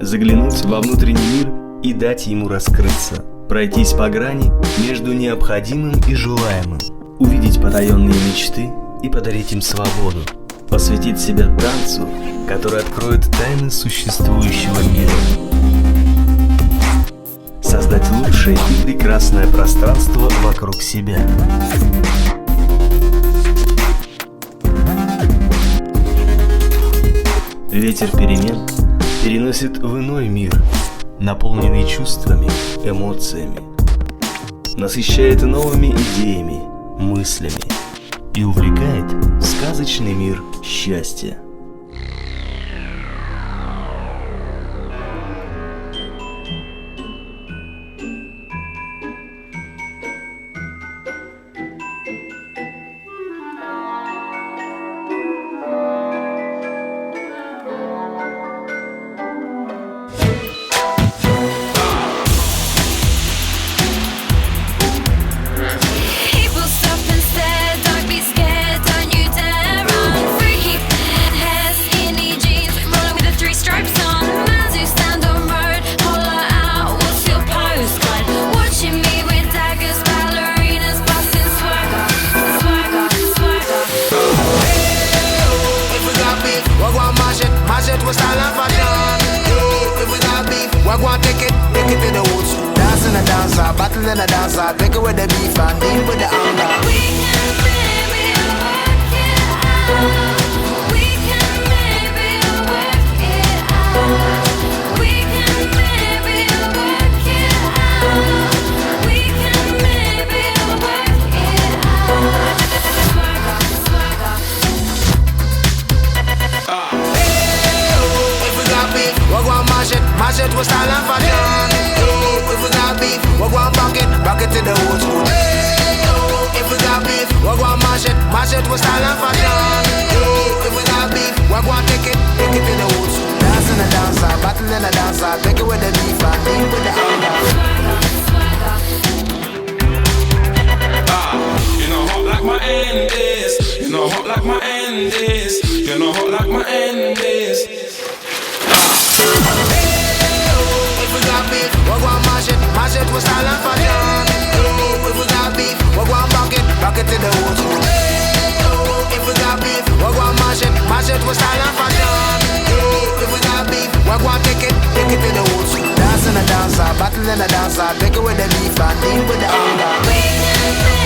заглянуть во внутренний мир и дать ему раскрыться, пройтись по грани между необходимым и желаемым, увидеть потаенные мечты и подарить им свободу, посвятить себя танцу, который откроет тайны существующего мира, создать лучшее и прекрасное пространство вокруг себя. Ветер перемен переносит в иной мир, наполненный чувствами, эмоциями, насыщает новыми идеями, мыслями и увлекает в сказочный мир счастья. With style and fashion, if we got beef, we're gonna take it to the old school. Dance in a dancer, battle in a dancer, take it with the beef and deal with the anger. We can maybe work it out. We can maybe work it out. We can maybe work it out. We can maybe work it out. Swagger, swagger. We're gonna mash it with style and fashion. If we got beef, we're gonna rock it to the old school. If we got beef, we're gonna mash it with style and fashion. If we got beef, we're gonna take it to the old school. Dance in a dancer, battle in a dancer, take it with the beef and deal with the anger. You know hot like my end is. You know hot like my end is. You know hot like my end is. If we got beef, we're gonna mash it with style and fashion. If we got beef, we're gonna rock it to the old school. If we got beef, we're gonna mash it with style and fashion. If we got beef, we're gonna take it to the old school. Dance in a dancer, battle in a dancer, take it with the beef and deal with the anger.